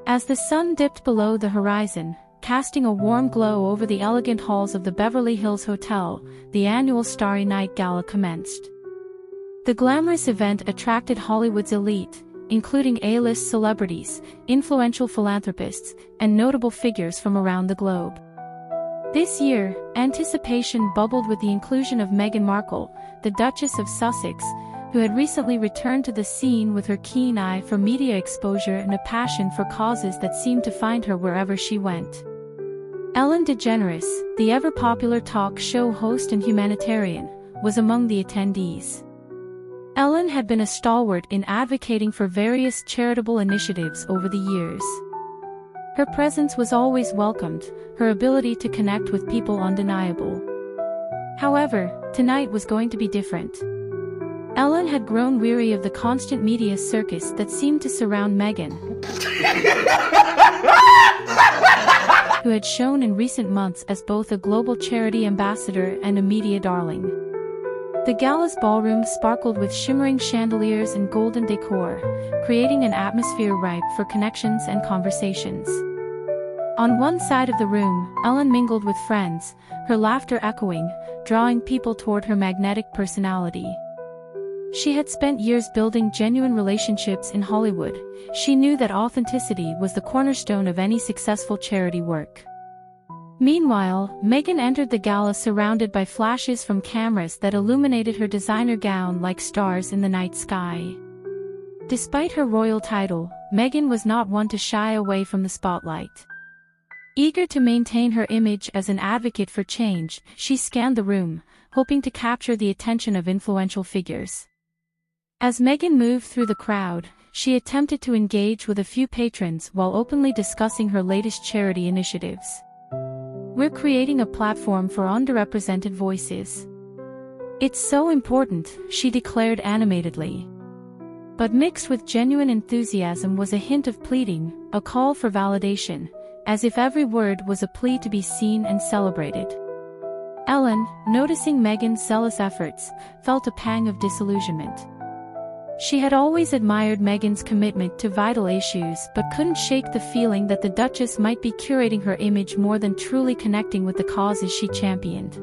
As the sun dipped below the horizon, casting a warm glow over the elegant halls of the Beverly Hills Hotel, the annual Starry Night Gala commenced. The glamorous event attracted Hollywood's elite, including A-list celebrities, influential philanthropists, and notable figures from around the globe. This year, anticipation bubbled with the inclusion of Meghan Markle, the Duchess of Sussex, who had recently returned to the scene with her keen eye for media exposure and a passion for causes that seemed to find her wherever she went. Ellen DeGeneres, the ever-popular talk show host and humanitarian, was among the attendees. Ellen had been a stalwart in advocating for various charitable initiatives over the years. Her presence was always welcomed, her ability to connect with people undeniable. However, tonight was going to be different. Ellen had grown weary of the constant media circus that seemed to surround Meghan, who had shown in recent months as both a global charity ambassador and a media darling. The gala's ballroom sparkled with shimmering chandeliers and golden decor, creating an atmosphere ripe for connections and conversations. On one side of the room, Ellen mingled with friends, her laughter echoing, drawing people toward her magnetic personality. She had spent years building genuine relationships in Hollywood. She knew that authenticity was the cornerstone of any successful charity work. Meanwhile, Meghan entered the gala surrounded by flashes from cameras that illuminated her designer gown like stars in the night sky. Despite her royal title, Meghan was not one to shy away from the spotlight. Eager to maintain her image as an advocate for change, she scanned the room, hoping to capture the attention of influential figures. As Meghan moved through the crowd, she attempted to engage with a few patrons while openly discussing her latest charity initiatives. "We're creating a platform for underrepresented voices. It's so important," she declared animatedly. But mixed with genuine enthusiasm was a hint of pleading, a call for validation, as if every word was a plea to be seen and celebrated. Ellen, noticing Meghan's zealous efforts, felt a pang of disillusionment. She had always admired Meghan's commitment to vital issues but couldn't shake the feeling that the Duchess might be curating her image more than truly connecting with the causes she championed.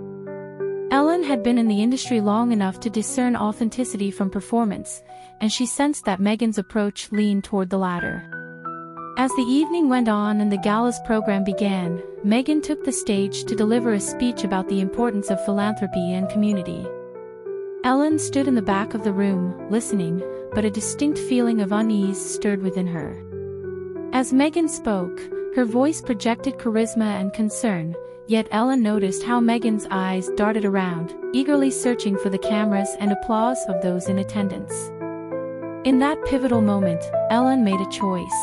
Ellen had been in the industry long enough to discern authenticity from performance, and she sensed that Meghan's approach leaned toward the latter. As the evening went on and the gala's program began, Meghan took the stage to deliver a speech about the importance of philanthropy and community. Ellen stood in the back of the room, listening, but a distinct feeling of unease stirred within her. As Meghan spoke, her voice projected charisma and concern, yet Ellen noticed how Meghan's eyes darted around, eagerly searching for the cameras and applause of those in attendance. In that pivotal moment, Ellen made a choice.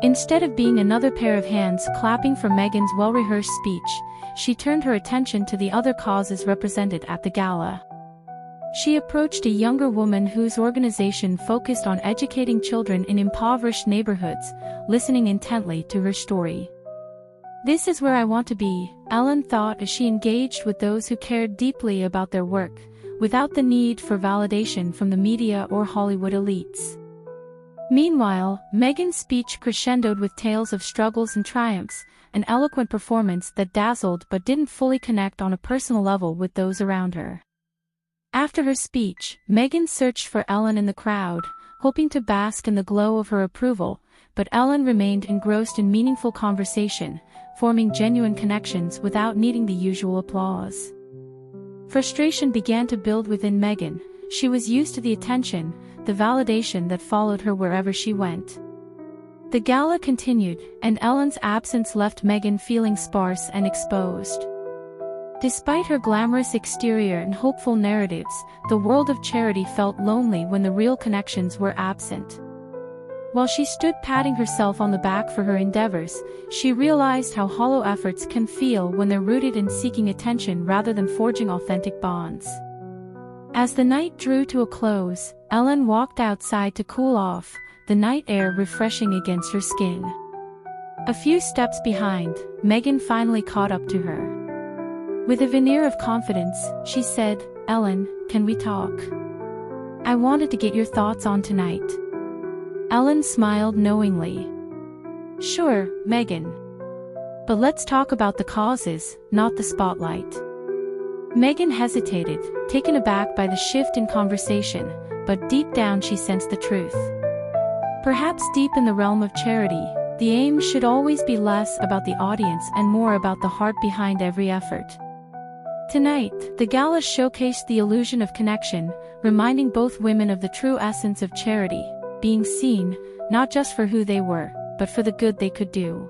Instead of being another pair of hands clapping for Meghan's well-rehearsed speech, she turned her attention to the other causes represented at the gala. She approached a younger woman whose organization focused on educating children in impoverished neighborhoods, listening intently to her story. "This is where I want to be," Ellen thought as she engaged with those who cared deeply about their work, without the need for validation from the media or Hollywood elites. Meanwhile, Meghan's speech crescendoed with tales of struggles and triumphs, an eloquent performance that dazzled but didn't fully connect on a personal level with those around her. After her speech, Meghan searched for Ellen in the crowd, hoping to bask in the glow of her approval, but Ellen remained engrossed in meaningful conversation, forming genuine connections without needing the usual applause. Frustration began to build within Meghan. She was used to the attention, the validation that followed her wherever she went. The gala continued, and Ellen's absence left Meghan feeling sparse and exposed. Despite her glamorous exterior and hopeful narratives, the world of charity felt lonely when the real connections were absent. While she stood patting herself on the back for her endeavors, she realized how hollow efforts can feel when they're rooted in seeking attention rather than forging authentic bonds. As the night drew to a close, Ellen walked outside to cool off, the night air refreshing against her skin. A few steps behind, Meghan finally caught up to her. With a veneer of confidence, she said, "Ellen, can we talk? I wanted to get your thoughts on tonight." Ellen smiled knowingly. Sure, Meghan. But let's talk about the causes, not the spotlight. Meghan hesitated, taken aback by the shift in conversation, but deep down she sensed the truth. Perhaps deep in the realm of charity, the aim should always be less about the audience and more about the heart behind every effort. Tonight, the gala showcased the illusion of connection, reminding both women of the true essence of charity, being seen, not just for who they were, but for the good they could do.